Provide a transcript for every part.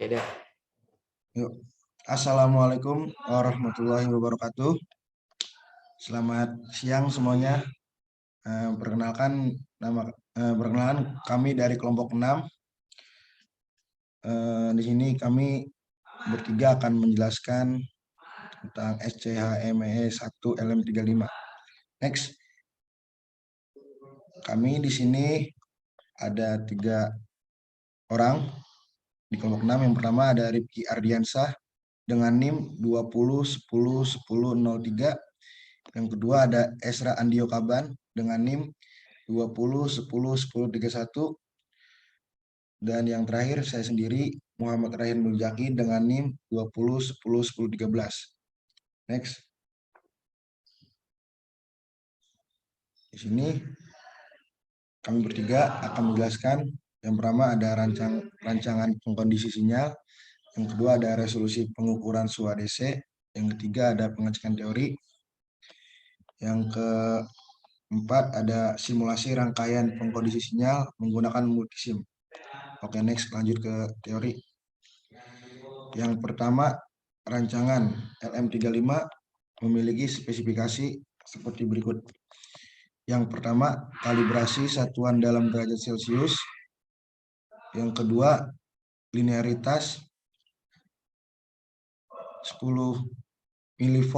Beda. Yuk. Assalamualaikum warahmatullahi wabarakatuh. Selamat siang semuanya. Perkenalan kami dari kelompok 6. Di sini kami bertiga akan menjelaskan tentang SCHME 1 LM35. Next. Kami di sini ada 3 orang di kelompok 6. Yang pertama ada Rifki Ardiansah dengan NIM 2010101003. Yang kedua ada Esra Andio Kaban dengan NIM 2010101031. Dan yang terakhir saya sendiri Muhammad Rahim Muljaki dengan NIM 20101013. Next. Di sini kami bertiga akan menjelaskan. Yang pertama ada rancangan pengkondisi sinyal. Yang kedua ada resolusi pengukuran suhu ADC. Yang ketiga ada pengecekan teori. Yang keempat ada simulasi rangkaian pengkondisi sinyal menggunakan multisim. Oke, next lanjut ke teori. Yang pertama, rancangan LM35 memiliki spesifikasi seperti berikut. Yang pertama, kalibrasi satuan dalam derajat Celcius. Yang kedua, linearitas 10 mV.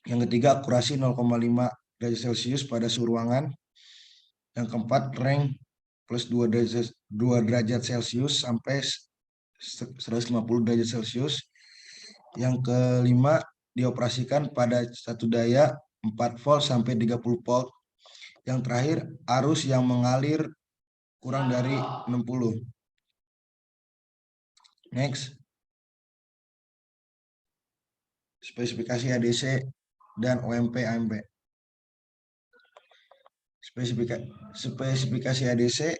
Yang ketiga, akurasi 0,5 derajat Celcius pada suhu ruangan. Yang keempat, range plus 2 derajat Celcius sampai 150 derajat Celcius. Yang kelima, dioperasikan pada satu daya 4 volt sampai 30 volt. Yang terakhir, arus yang mengalir kurang dari 60. Next. Spesifikasi ADC dan OMP AMP. Spesifikasi ADC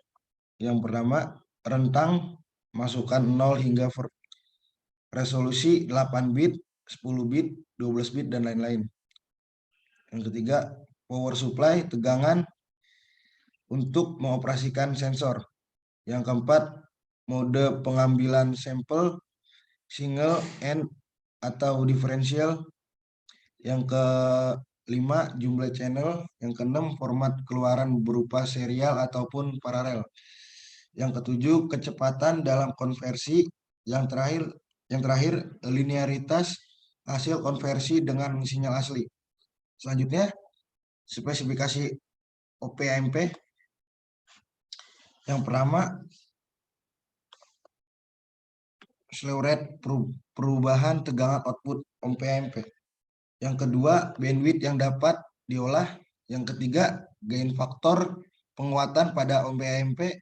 yang pertama, rentang masukan 0 hingga resolusi 8 bit, 10 bit, 12 bit, dan lain-lain. Yang ketiga, power supply tegangan untuk mengoperasikan sensor. Yang keempat, mode pengambilan sampel single end atau diferensial. Yang kelima, jumlah channel. Yang keenam, format keluaran berupa serial ataupun paralel. Yang ketujuh, kecepatan dalam konversi. Yang terakhir, linearitas hasil konversi dengan sinyal asli. Selanjutnya, spesifikasi OP-AMP. Yang pertama, slew rate perubahan tegangan output OP-AMP. Yang kedua, bandwidth yang dapat diolah. Yang ketiga, gain faktor penguatan pada OP-AMP.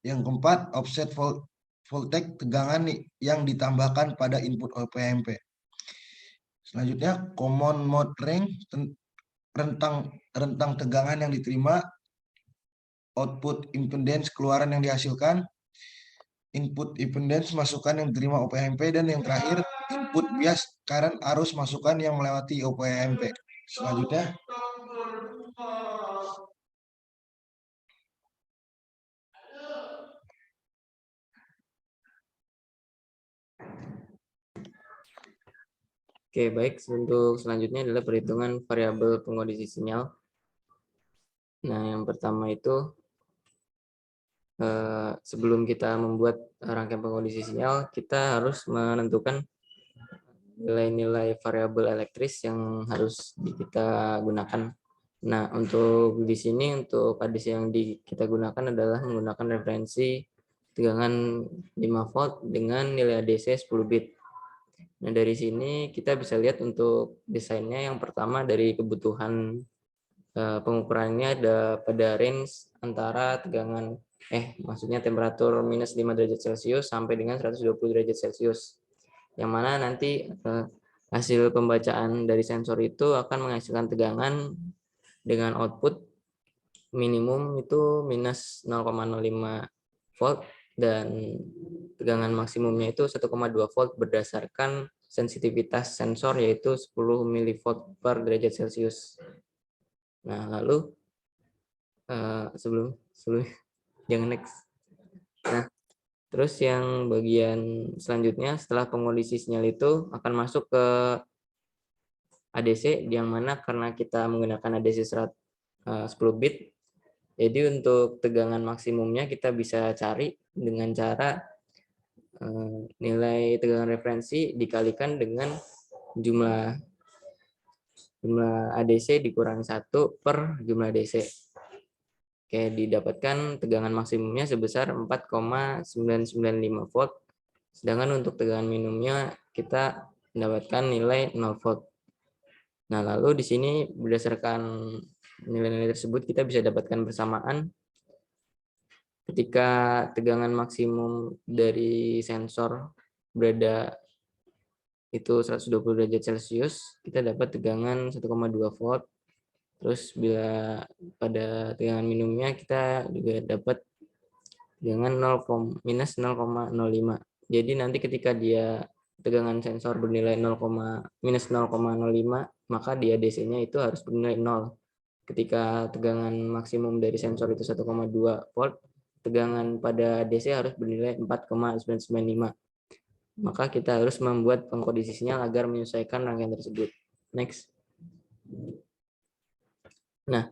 Yang keempat, offset voltage tegangan yang ditambahkan pada input OP-AMP. Selanjutnya, common mode range, rentang tegangan yang diterima, output impedance keluaran yang dihasilkan, input impedance masukan yang diterima OP-AMP, dan yang terakhir input bias current arus masukan yang melewati OP-AMP. Selanjutnya, Oke, baik. Untuk selanjutnya adalah perhitungan variabel pengkondisi sinyal. Nah, yang pertama itu sebelum kita membuat rangkaian pengkondisi sinyal, kita harus menentukan nilai-nilai variabel elektris yang harus kita gunakan. Nah, untuk di sini untuk ADC yang kita gunakan adalah menggunakan referensi tegangan 5 volt dengan nilai ADC 10 bit. Nah, dari sini kita bisa lihat untuk desainnya. Yang pertama dari kebutuhan pengukurannya ada pada range antara maksudnya temperatur minus 5 derajat Celcius sampai dengan 120 derajat Celcius. Yang mana nanti hasil pembacaan dari sensor itu akan menghasilkan tegangan dengan output minimum itu minus 0,05 volt dan tegangan maksimumnya itu 1,2 volt berdasarkan sensitivitas sensor yaitu 10 mV per derajat Celcius. Nah, lalu sebelum jangan next. Nah, Terus yang bagian selanjutnya setelah pengondisi sinyal itu akan masuk ke ADC, yang mana karena kita menggunakan ADC 10 bit, jadi untuk tegangan maksimumnya kita bisa cari dengan cara nilai tegangan referensi dikalikan dengan jumlah ADC dikurangi 1 per jumlah DC. Oke, didapatkan tegangan maksimumnya sebesar 4,995 volt. Sedangkan untuk tegangan minimumnya kita mendapatkan nilai 0 volt. Nah, lalu di sini berdasarkan nilai-nilai tersebut kita bisa dapatkan bersamaan ketika tegangan maksimum dari sensor berada itu 120 derajat Celcius, kita dapat tegangan 1,2 volt. Terus bila pada tegangan minimumnya kita juga dapat tegangan minus 0,05. Jadi nanti ketika dia tegangan sensor bernilai minus 0,05, maka di ADC-nya itu harus bernilai 0. Ketika tegangan maksimum dari sensor itu 1,2 volt, tegangan pada ADC harus bernilai 4,995. Maka kita harus membuat pengkondisi sinyal agar menyesuaikan rangkaian tersebut. Next. Nah,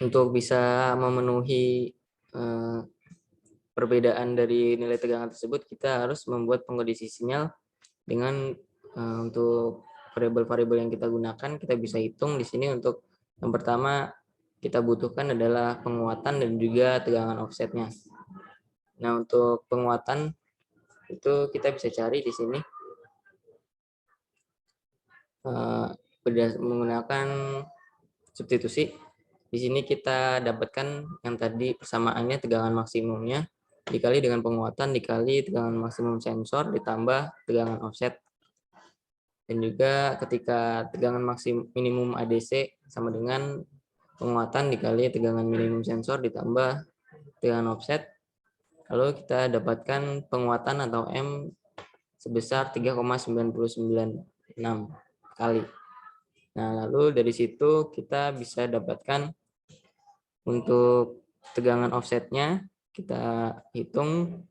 untuk bisa memenuhi perbedaan dari nilai tegangan tersebut, kita harus membuat pengkondisi sinyal dengan untuk variabel-variabel yang kita gunakan. Kita bisa hitung di sini. Untuk yang pertama kita butuhkan adalah penguatan dan juga tegangan offsetnya. Nah, untuk penguatan itu kita bisa cari di sini menggunakan substitusi. Di sini kita dapatkan yang tadi persamaannya tegangan maksimumnya dikali dengan penguatan dikali tegangan maksimum sensor ditambah tegangan offset. Dan juga ketika tegangan minimum ADC sama dengan penguatan dikali tegangan minimum sensor ditambah tegangan offset. Lalu kita dapatkan penguatan atau M sebesar 3,996 kali. Nah, lalu dari situ kita bisa dapatkan untuk tegangan offsetnya, kita hitung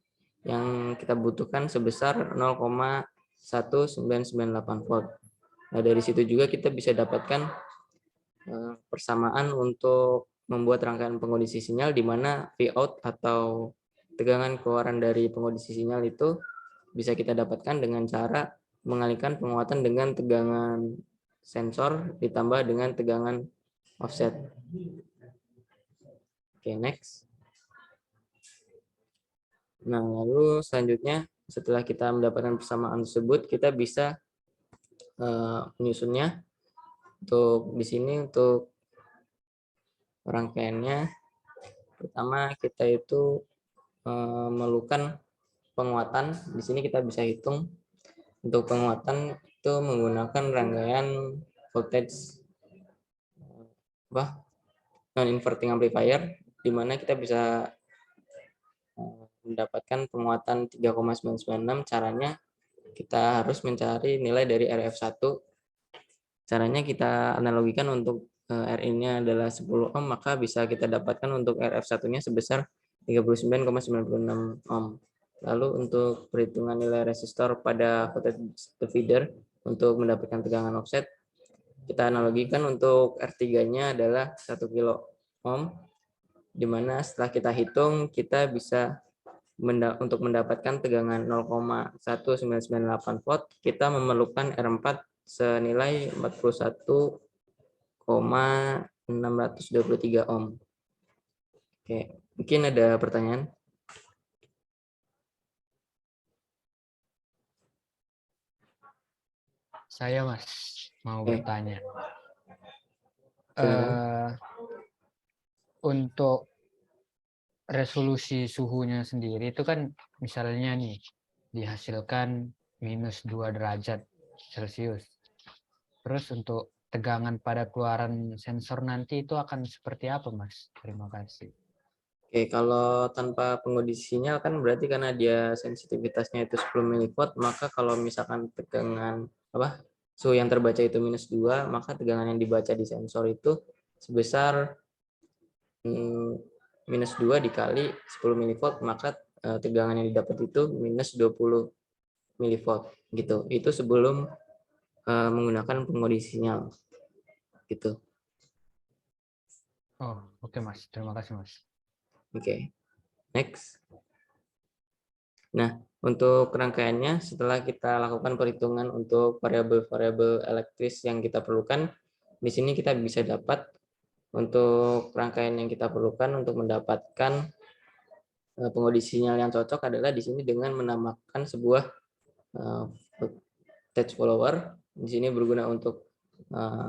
yang kita butuhkan sebesar 0,1998 volt. Nah, dari situ juga kita bisa dapatkan persamaan untuk membuat rangkaian pengondisi sinyal, di mana Vout atau tegangan keluaran dari pengondisi sinyal itu bisa kita dapatkan dengan cara mengalihkan penguatan dengan tegangan sensor ditambah dengan tegangan offset. Oke, next. Nah, lalu selanjutnya setelah kita mendapatkan persamaan tersebut, kita bisa menyusunnya. Untuk di sini untuk rangkaiannya, pertama kita itu memerlukan penguatan. Di sini kita bisa hitung untuk penguatan itu menggunakan rangkaian voltage non-inverting amplifier, di mana kita bisa mendapatkan penguatan 3,996. Caranya kita harus mencari nilai dari RF1. Caranya kita analogikan untuk RI-nya adalah 10 ohm, maka bisa kita dapatkan untuk RF1-nya sebesar 39,96 ohm. Lalu untuk perhitungan nilai resistor pada voltage divider untuk mendapatkan tegangan offset, kita analogikan untuk R3-nya adalah 1 kilo ohm, di mana setelah kita hitung kita bisa untuk mendapatkan tegangan 0,1998 volt, kita memerlukan R4 senilai 41,623 ohm. Oke, mungkin ada pertanyaan? Saya Mas mau bertanya. Untuk resolusi suhunya sendiri itu kan misalnya nih dihasilkan minus 2 derajat Celcius. Terus untuk tegangan pada keluaran sensor nanti itu akan seperti apa, Mas? Terima kasih. Oke, kalau tanpa pengondisi sinyal kan berarti karena dia sensitivitasnya itu 10 mV, maka kalau misalkan tegangan suhu yang terbaca itu minus 2, maka tegangan yang dibaca di sensor itu sebesar minus 2 dikali 10 mV, maka tegangan yang didapat itu minus 20 milivolt gitu. Itu sebelum menggunakan pengkondisi sinyal gitu. Oh, oke Mas. Terima kasih Mas. Oke. Next. Nah, untuk rangkaiannya setelah kita lakukan perhitungan untuk variabel-variabel elektris yang kita perlukan, di sini kita bisa dapat untuk rangkaian yang kita perlukan untuk mendapatkan pengkondisi sinyal yang cocok adalah di sini dengan menambahkan sebuah voltage follower. Di sini berguna untuk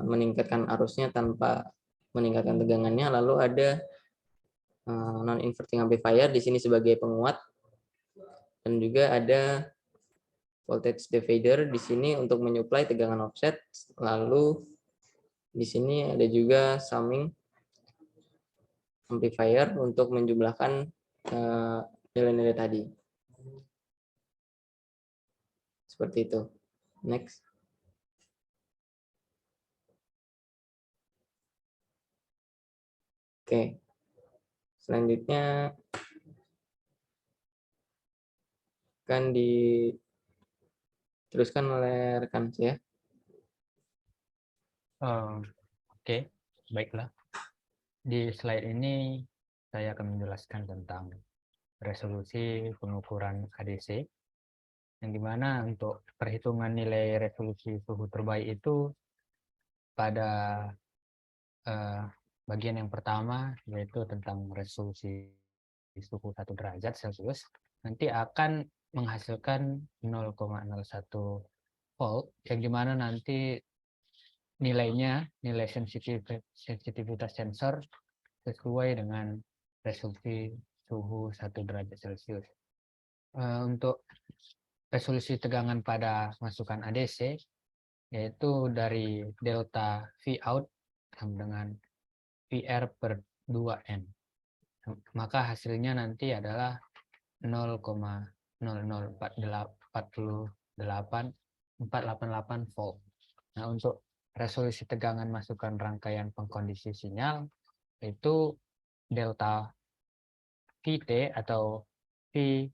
meningkatkan arusnya tanpa meningkatkan tegangannya. Lalu ada non inverting amplifier di sini sebagai penguat, dan juga ada voltage divider di sini untuk menyuplai tegangan offset. Lalu di sini ada juga summing amplifier untuk menjumlahkan nilai-nilai tadi. Seperti itu. Next. Oke. Selanjutnya akan diteruskan oleh rekan saya. Oke, baiklah. Di slide ini saya akan menjelaskan tentang resolusi pengukuran ADC, yang dimana untuk perhitungan nilai resolusi suhu terbaik itu pada bagian yang pertama, yaitu tentang resolusi suhu 1 derajat Celcius, nanti akan menghasilkan 0,01 volt, yang dimana nanti nilainya, nilai sensitivitas sensor sesuai dengan resolusi suhu 1 derajat Celcius. Untuk resolusi tegangan pada masukan ADC, yaitu dari delta V out sama dengan VR per 2N. Maka hasilnya nanti adalah 0,00488 volt. Nah, untuk resolusi tegangan masukan rangkaian pengkondisi sinyal itu delta VT atau V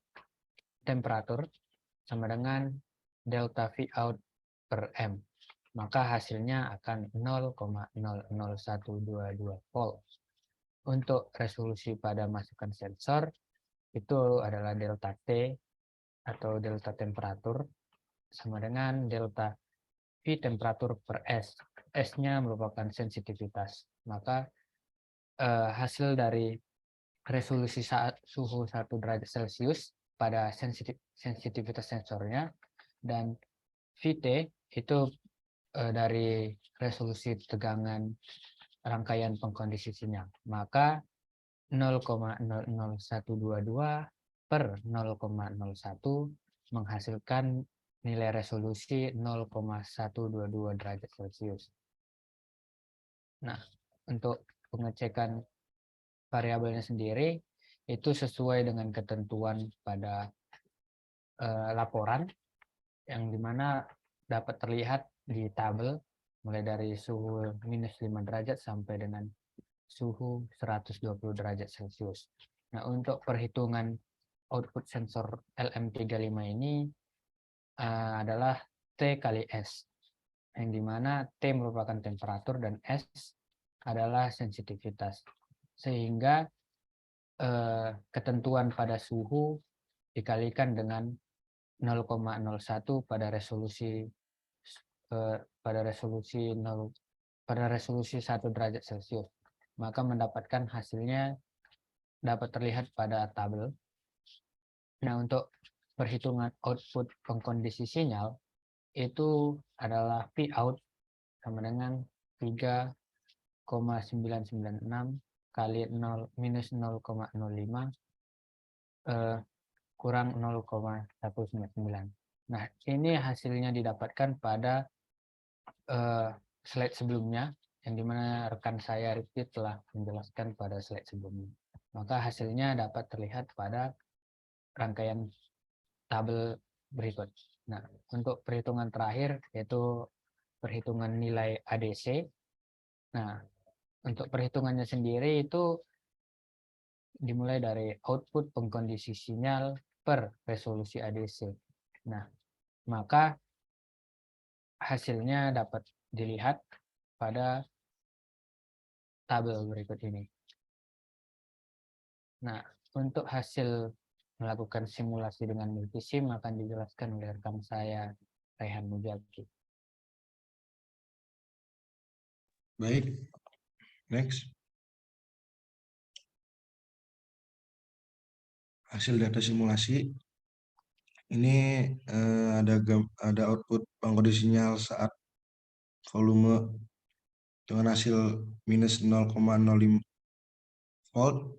temperatur sama dengan delta V out per M. Maka hasilnya akan 0,00122 volt. Untuk resolusi pada masukan sensor itu adalah delta T atau delta temperatur sama dengan delta V temperatur per S. S-nya merupakan sensitivitas. Maka hasil dari resolusi suhu 1 derajat Celcius pada sensitivitas sensornya dan VT itu dari resolusi tegangan rangkaian pengkondisi sinyal. Maka 0,00122 per 0,01 menghasilkan nilai resolusi 0,122 derajat Celcius. Nah, untuk pengecekan variabelnya sendiri itu sesuai dengan ketentuan pada laporan, yang dimana dapat terlihat di tabel mulai dari suhu minus 5 derajat sampai dengan suhu 120 derajat Celcius. Nah, untuk perhitungan output sensor LM35 ini adalah T kali S, yang dimana T merupakan temperatur dan S adalah sensitivitas. Sehingga ketentuan pada suhu dikalikan dengan 0,01 pada resolusi 1 derajat Celcius. Maka mendapatkan hasilnya dapat terlihat pada tabel. Nah, untuk perhitungan output pengkondisi sinyal itu adalah V out sama dengan 3,996 kali 0 minus 0,05 kurang 0,199. Nah, ini hasilnya didapatkan pada slide sebelumnya, yang dimana rekan saya Rifki telah menjelaskan pada slide sebelumnya. Maka hasilnya dapat terlihat pada rangkaian tabel berikut. Nah, untuk perhitungan terakhir yaitu perhitungan nilai ADC. Nah, untuk perhitungannya sendiri itu dimulai dari output pengkondisi sinyal per resolusi ADC. Nah, maka hasilnya dapat dilihat pada tabel berikut ini. Nah, untuk hasil melakukan simulasi dengan multisim akan dijelaskan oleh rekan saya, Raihan Mujaki. Baik, next. Hasil data simulasi. Ini ada output pengkondisi sinyal saat volume dengan hasil minus 0,05 volt.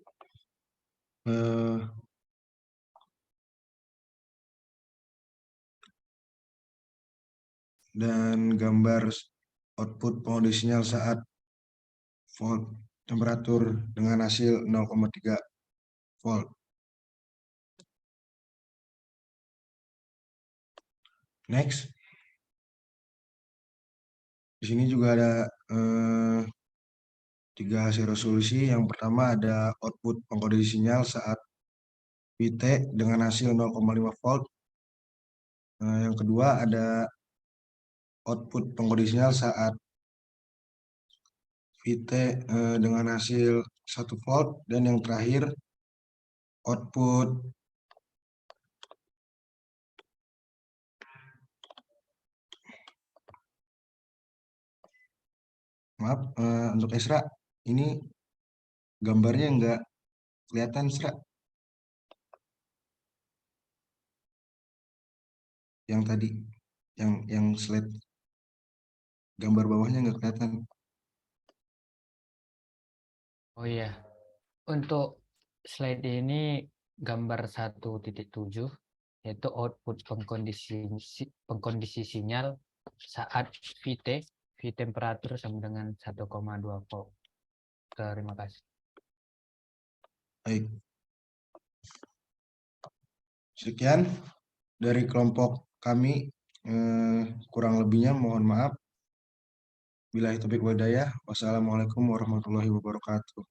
Dan gambar output pengkondisi sinyal saat volt temperatur dengan hasil 0,3 volt. Next. Di sini juga ada 3 hasil resolusi. Yang pertama ada output pengkondisi sinyal saat VT dengan hasil 0,5 volt. Yang kedua ada output pengkondisi sinyal saat VT dengan hasil 1 volt. Dan yang terakhir output untuk Esra, ini gambarnya enggak kelihatan, Esra. Yang tadi, yang slide gambar bawahnya enggak kelihatan. Oh iya, untuk slide ini gambar 1.7 yaitu output pengkondisi sinyal saat VT temperatur sama dengan 1,2 volt. Terima kasih. Baik. Sekian dari kelompok kami, kurang lebihnya mohon maaf. Billahi taufiq wal hidayah. Wassalamualaikum warahmatullahi wabarakatuh.